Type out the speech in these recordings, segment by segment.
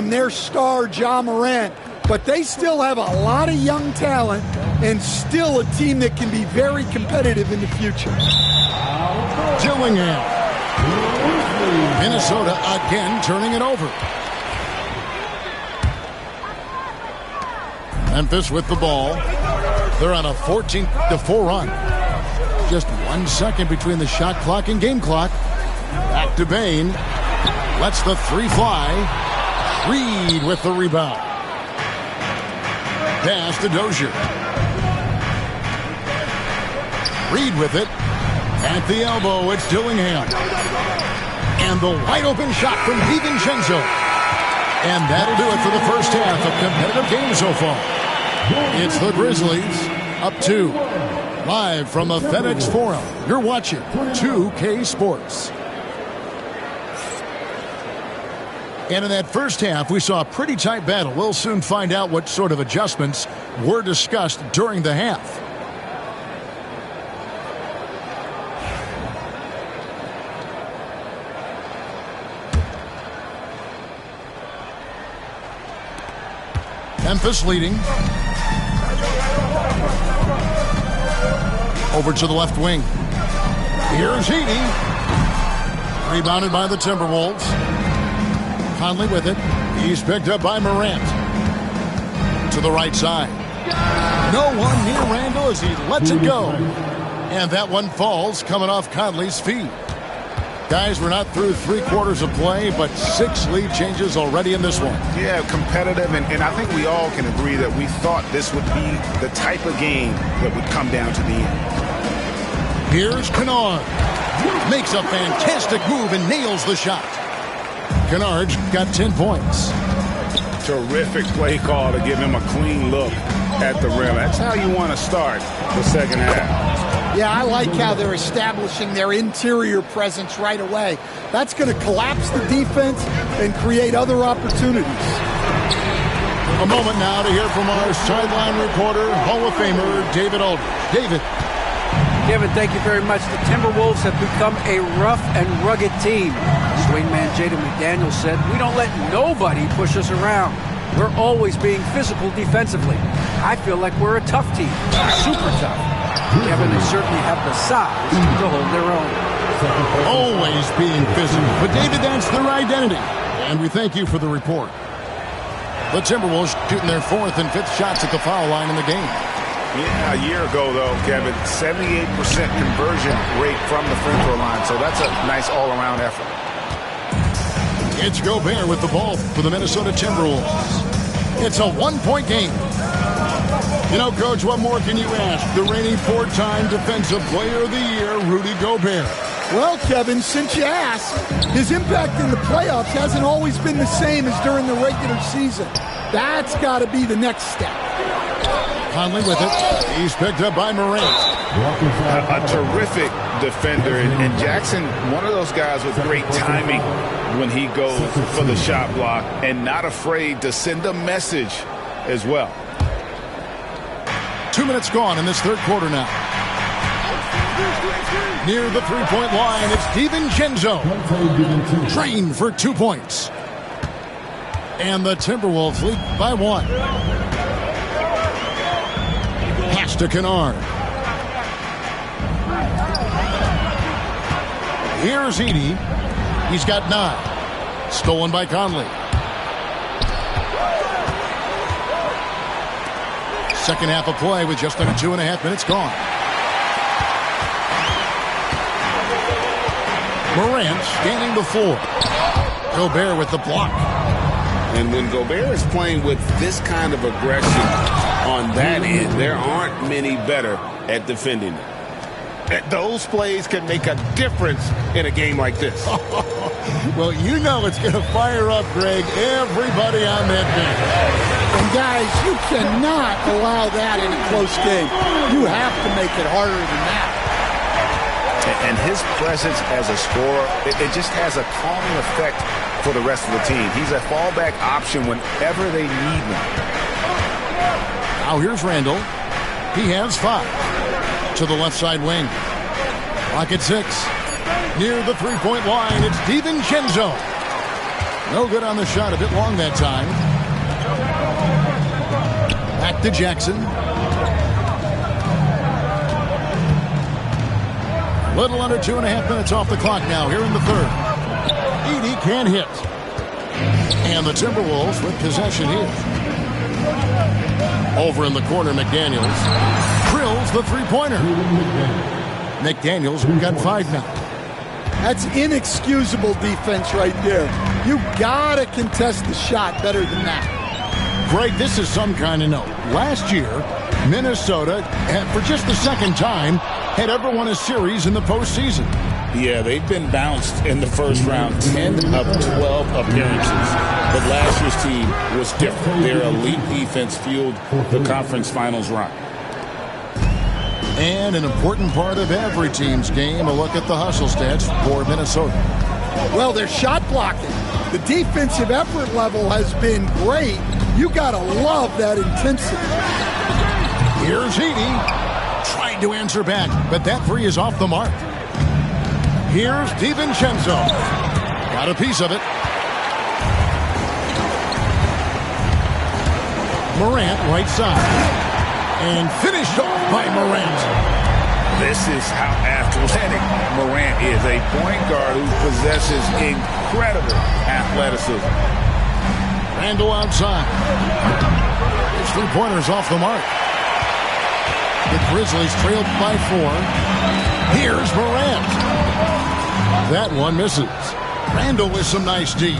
from their star, Ja Morant. But they still have a lot of young talent and still a team that can be very competitive in the future. Dillingham. Minnesota again turning it over. Memphis with the ball. They're on a 14-4 run. Just 1 second between the shot clock and game clock. Back to Bain. Lets the three fly. Reed with the rebound. Pass to Dozier. Reed with it. At the elbow, it's Dillingham. And the wide open shot from DiVincenzo. And that'll do it for the first half of competitive game so far. It's the Grizzlies up 2. Live from the FedEx Forum, you're watching 2K Sports. And in that first half, we saw a pretty tight battle. We'll soon find out what sort of adjustments were discussed during the half. Memphis leading. Over to the left wing. Here's Heaney. Rebounded by the Timberwolves. Conley with it. He's picked up by Morant. To the right side. No one near Randall as he lets it go. And that one falls coming off Conley's feet. Guys, we're not through 3 quarters of play, but 6 lead changes already in this one. Yeah, competitive, and I think we all can agree that we thought this would be the type of game that would come down to the end. Here's Kennard. Makes a fantastic move and nails the shot. Kennard got 10 points. Terrific play call to give him a clean look at the rim. That's how you want to start the second half. Yeah, I like how they're establishing their interior presence right away. That's going to collapse the defense and create other opportunities. A moment now to hear from our sideline reporter, Hall of Famer David Aldridge. David. Kevin, thank you very much. The Timberwolves have become a rough and rugged team. Swingman Jaden McDaniels said, "We don't let nobody push us around. We're always being physical defensively. I feel like we're a tough team, super tough." Kevin, they certainly have the size to hold their own. Always being physical. But David, that's their identity. And we thank you for the report. The Timberwolves shooting their 4th and 5th shots at the foul line in the game. Yeah, a year ago, though, Kevin, 78% conversion rate from the free throw line. So that's a nice all-around effort. It's Gobert with the ball for the Minnesota Timberwolves. It's a 1-point game. You know, Coach, what more can you ask? The reigning 4-time Defensive Player of the Year, Rudy Gobert. Well, Kevin, since you asked, his impact in the playoffs hasn't always been the same as during the regular season. That's got to be the next step. Conley with it. He's picked up by Morant. A terrific defender. And Jackson, one of those guys with great timing when he goes for the shot block and not afraid to send a message as well. 2 minutes gone in this third quarter now. Near the three-point line, it's DiVincenzo. Trained for 2 points. And the Timberwolves lead by 1. Pass to Kennard. Here's Edey. He's got 9. Stolen by Conley. Second half of play with just under 2.5 minutes gone. Morant scanning the floor. Gobert with the block. And when Gobert is playing with this kind of aggression on that end, there aren't many better at defending it. Those plays can make a difference in a game like this. Well, you know it's going to fire up, Greg, everybody on that bench. And guys, you cannot allow that in a close game. You have to make it harder than that. And his presence as a scorer, it just has a calming effect for the rest of the team. He's a fallback option whenever they need him. Now here's Randall. He has 5. To the left side wing. Clock at 6. Near the three-point line, it's DiVincenzo. No good on the shot. A bit long that time. Back to Jackson. A little under 2.5 minutes off the clock now here in the third. Edey can't hit. And the Timberwolves with possession here. Over in the corner, McDaniels drills the three-pointer. McDaniels, we've got 5 now. That's inexcusable defense right there. You gotta contest the shot better than that. Greg, this is some kind of note. Last year, Minnesota, for just the second time, had ever won a series in the postseason. Yeah, they've been bounced in the first round, 10 of 12 appearances. But last year's team was different. Their elite defense fueled the conference finals run. And an important part of every team's game, a look at the hustle stats for Minnesota. Well, they're shot blocking. The defensive effort level has been great. You got to love that intensity. Here's Edey. Trying to answer back, but that three is off the mark. Here's DiVincenzo. Got a piece of it. Morant, right side. And finished off by Morant. This is how athletic Morant is. A point guard who possesses incredible athleticism. Randall outside. His three-pointer's off the mark. The Grizzlies trailed by 4. Here's Morant. That one misses. Randall with some nice D.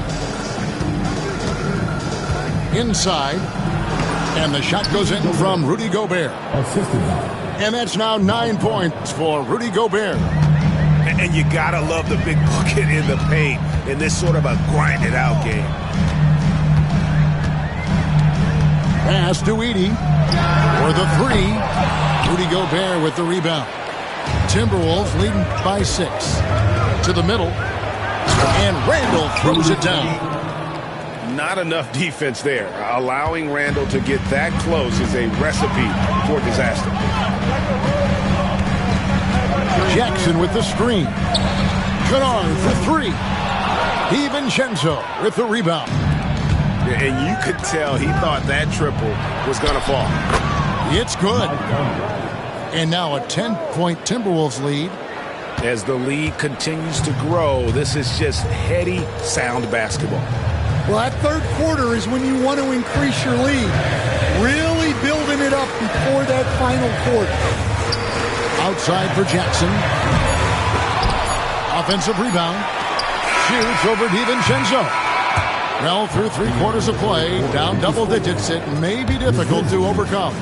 Inside. And the shot goes in from Rudy Gobert. And that's now 9 points for Rudy Gobert. And you gotta love the big bucket in the paint in this sort of a grinded-out game. Pass to Edey for the 3. Rudy Gobert with the rebound. Timberwolves leading by 6. To the middle. And Randall throws it down. Not enough defense there. Allowing Randall to get that close is a recipe for disaster. Jackson with the screen. Kennard for 3. DiVincenzo with the rebound. And you could tell he thought that triple was going to fall. It's good. And now a 10-point Timberwolves lead. As the lead continues to grow, this is just heady, sound basketball. Well, that third quarter is when you want to increase your lead. Really building it up before that final quarter. Outside for Jackson. Offensive rebound. Shoots over DiVincenzo. Well, through 3 quarters of play, down double digits, it may be difficult to overcome.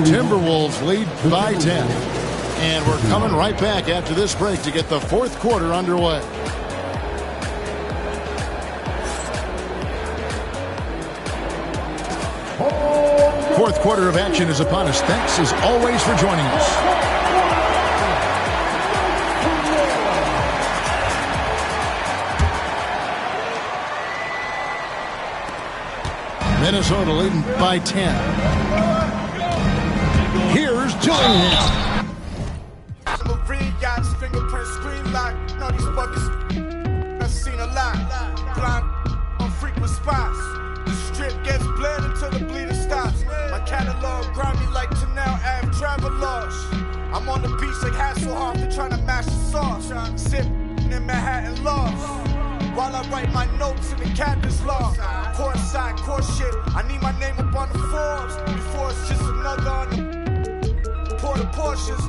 Timberwolves lead by 10. And we're coming right back after this break to get the 4th quarter underway. Fourth quarter of action is upon us. Thanks as always for joining us. Minnesota leading by 10. Here's Dillingham. Fingerprint screen lock. Know these buggers. I've seen a lot. Blind on frequent spots. The strip gets bled until the bleeding stops. My catalog grind me like Chanel Ave travelers. I'm on the beach like Hasselhoff and trying to mash the sauce. Sip in Manhattan lost. While I write my notes in the captain's log. Court side, court shit. I need my name up on the Forbes before it's just another on the Porta Porsches.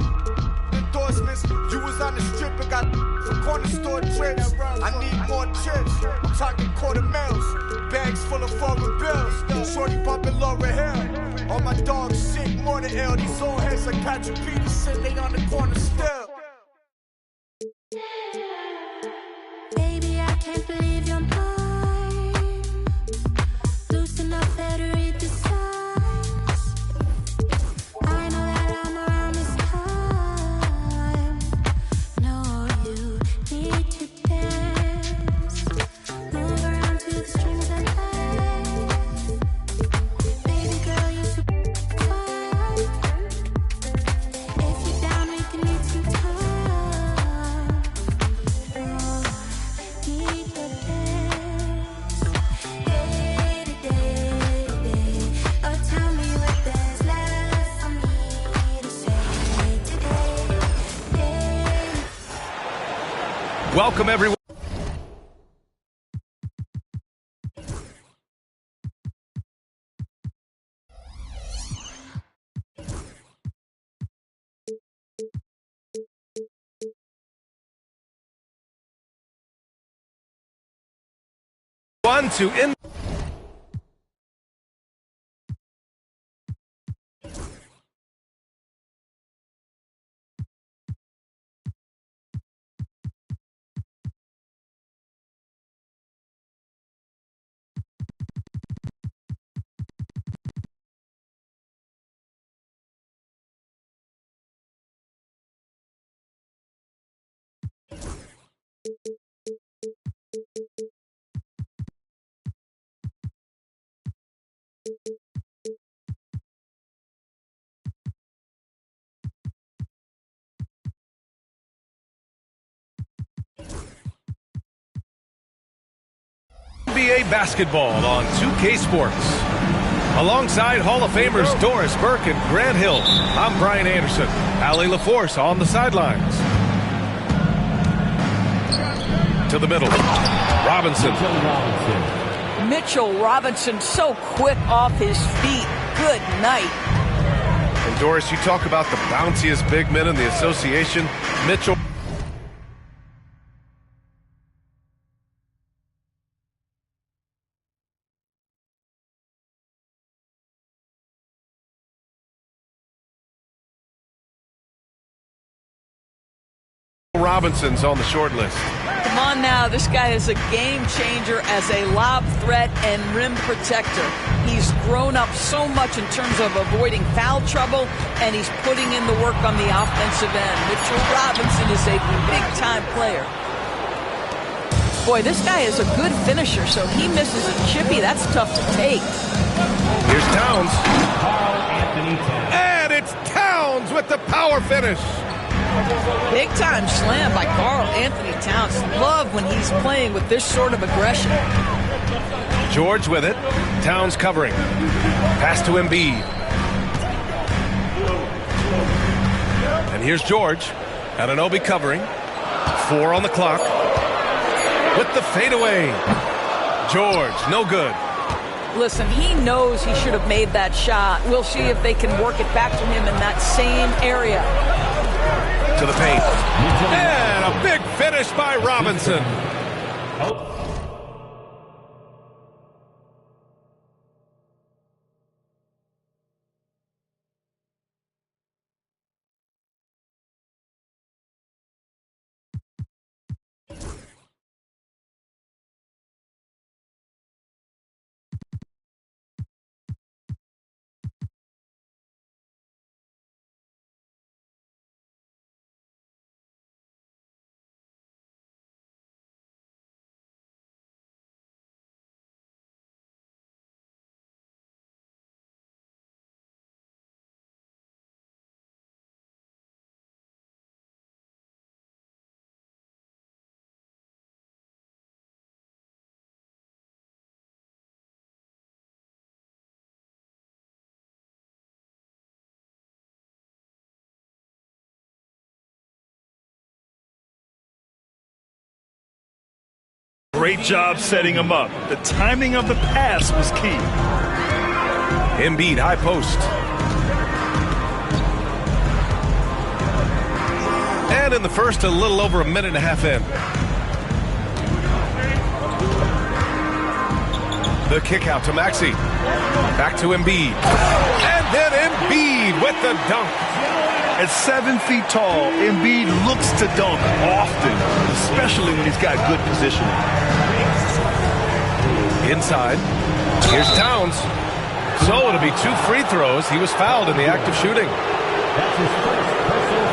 Endorsements. You was on the strip and got some corner store trips. I need more trips. I'm talking quarter mils. Bags full of foreign bills. Shorty bumping Laura Hill. All my dogs sick, more than ill. These old heads like Patrick Peterson, they on the corner still. Baby, I can't believe you're mine. Loosen up, better read the signs. I know that I'm around this time. No, you need to dance. Move around to the strings and bass. Baby girl, you're so fine. If you're down, we can need some time. welcome everyone. One to in. NBA basketball on 2K Sports. Alongside Hall of Famers Doris Burke and Grant Hill, I'm Brian Anderson. Allie LaForce on the sidelines. To the middle, Robinson. Mitchell Robinson so quick off his feet. Good night. And Doris, you talk about the bounciest big men in the association. Mitchell. Robinson's on the short list. Come on now, this guy is a game changer as a lob threat and rim protector. He's grown up so much in terms of avoiding foul trouble, and he's putting in the work on the offensive end. Mitchell Robinson is a big-time player. Boy, this guy is a good finisher, so he misses a chippy. That's tough to take. Here's Towns. And it's Towns with the power finish. Big time slam by Karl Anthony Towns. Love when he's playing with this sort of aggression. George with it. Towns covering. Pass to Embiid. And here's George. Anunoby covering. 4 on the clock. With the fadeaway. George, no good. Listen, he knows he should have made that shot. We'll see if they can work it back to him in that same area. To the paint. And a big finish by Robinson. Great job setting him up. The timing of the pass was key. Embiid, high post. And in the first, a little over a minute and a half in. The kick out to Maxey. Back to Embiid. And then Embiid with the dunk. At 7 feet tall, Embiid looks to dunk often, especially when he's got good positioning. Inside. Here's Towns. So it'll be 2 free throws. He was fouled in the act of shooting.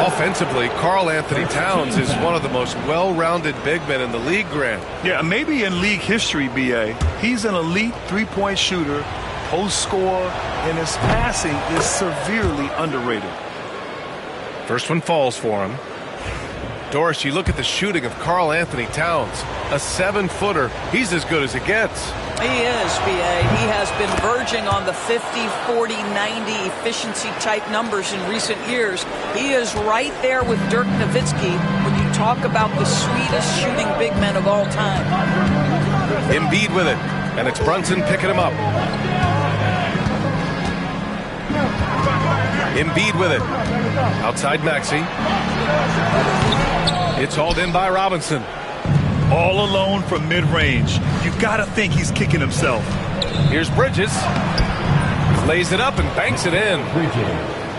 Offensively, Karl Anthony Towns is one of the most well-rounded big men in the league, Grant. Yeah, maybe in league history, B.A. He's an elite three-point shooter, post scorer, and his passing is severely underrated. First one falls for him. Doris, you look at the shooting of Karl Anthony Towns, a 7-footer. He's as good as it gets. He is, B.A. He has been verging on the 50, 40, 90 efficiency type numbers in recent years. He is right there with Dirk Nowitzki when you Talk about the sweetest shooting big men of all time. Embiid with it, and it's Brunson picking him up. Embiid with it. Outside Maxey. It's hauled in by Robinson. All alone from mid-range. You gotta think he's kicking himself. Here's Bridges. Lays it up and banks it in.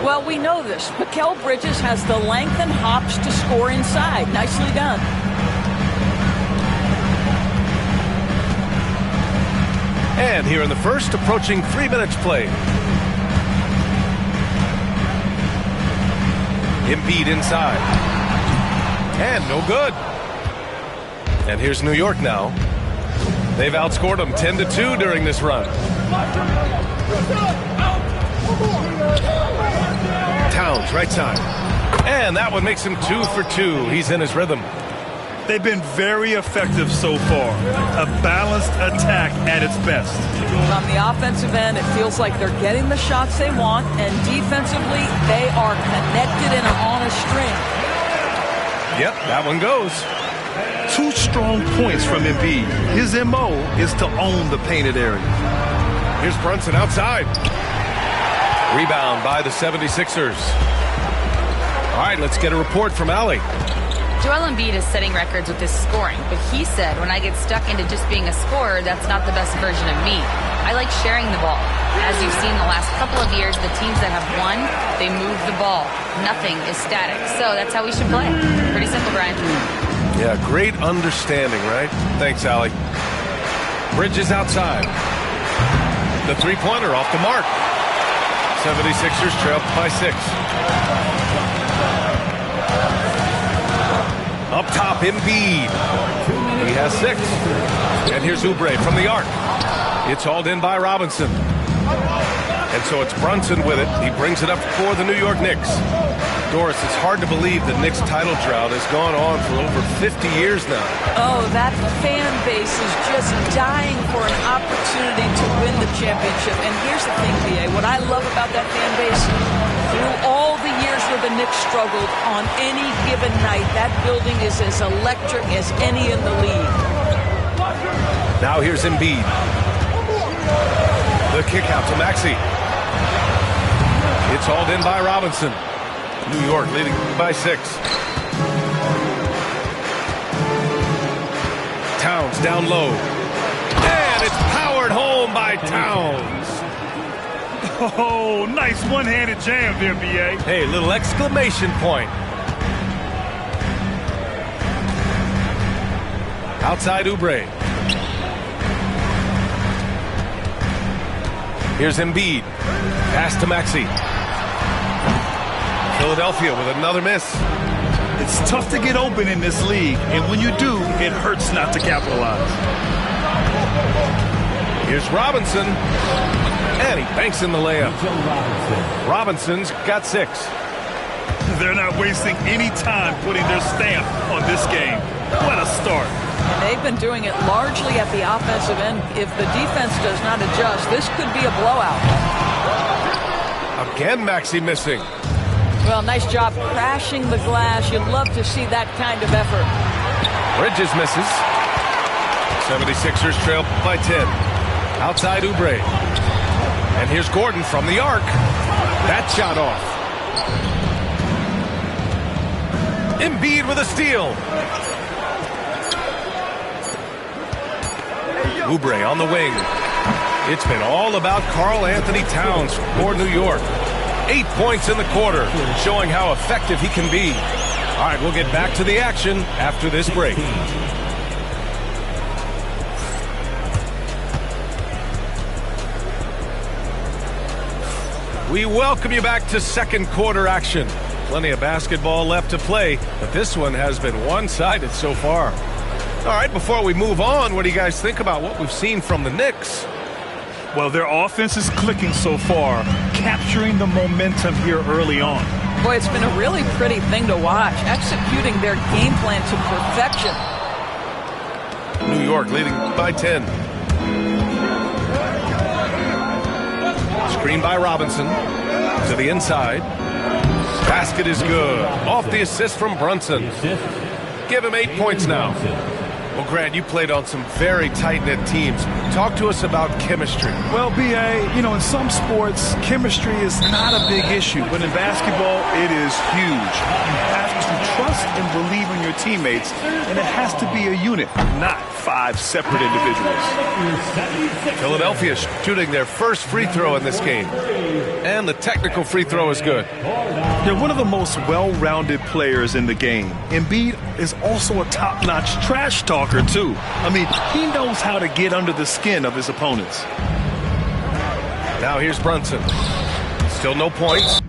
Well, we know this. Mikal Bridges has the length and hops to score inside. Nicely done. And here in the first, approaching 3 minutes played. Embiid inside. And no good. And here's New York now. They've outscored them 10-2 during this run. Towns, right side. And that one makes him 2 for 2. He's in his rhythm. They've been very effective so far. A balanced attack at its best. On the offensive end, it feels like they're getting the shots they want, and defensively, they are connected and on a string. Yep, that one goes. 2 strong points from Embiid. His MO is to own the painted area. Here's Brunson outside. Rebound by the 76ers. All right, let's get a report from Allie. Joel Embiid is setting records with his scoring, but he said, when I get stuck into just being a scorer, that's not the best version of me. I like sharing the ball. As you've seen the last couple of years, the teams that have won, they move the ball. Nothing is static. So that's how we should play. Pretty simple, Brian. Yeah, great understanding, right? Thanks, Allie. Bridges outside. The three-pointer off the mark. 76ers trail by 6. Up top, Embiid. He has 6. And here's Oubre from the arc. It's hauled in by Robinson. And so it's Brunson with it. He brings it up for the New York Knicks. Doris, it's hard to believe the Knicks title drought has gone on for over 50 years now. Oh, that fan base is just dying for an opportunity to win the championship. And here's the thing, B.A., what I love about that fan base, through all the years where the Knicks struggled, on any given night, that building is as electric as any in the league. Now here's Embiid. The kick out to Maxey. It's hauled in by Robinson. New York leading by 6. Towns down low. And it's powered home by Towns. Oh, nice one-handed jam there, B.A. Hey, little exclamation point. Outside Oubre. Here's Embiid. Pass to Maxey. Philadelphia with another miss. It's tough to get open in this league, and when you do, it hurts not to capitalize. Here's Robinson. And he banks in the layup. Robinson's got 6. They're not wasting any time putting their stamp on this game. What a start. And they've been doing it largely at the offensive end. If the defense does not adjust, this could be a blowout. Again, Maxey missing. Well, nice job crashing the glass. You'd love to see that kind of effort. Bridges misses. 76ers trail by 10. Outside Oubre. And here's Gordon from the arc. That shot off. Embiid with a steal. Oubre on the wing. It's been all about Karl Anthony Towns for New York. 8 points in the quarter, showing how effective he can be. All right, we'll get back to the action after this break. We welcome you back to second quarter action. Plenty of basketball left to play, but this one has been one-sided so far. All right, before we move on, what do you guys think about what we've seen from the Knicks? Well, their offense is clicking so far, capturing the momentum here early on. Boy, it's been a really pretty thing to watch, executing their game plan to perfection. New York leading by 10. Screen by Robinson to the inside. Basket is good. Off the assist from Brunson. Give him 8 points now. Well, Grant, you played on some very tight-knit teams. Talk to us about chemistry. Well, B.A., in some sports, chemistry is not a big issue, but in basketball, it is huge. You have to trust and believe in your teammates, and it has to be a unit, not 5 separate individuals. Philadelphia shooting their first free throw in this game. And the technical free throw is good. They're one of the most well-rounded players in the game. Embiid is also a top-notch trash talker, too. I mean, he knows how to get under the skin of his opponents. Now here's Brunson. Still no points.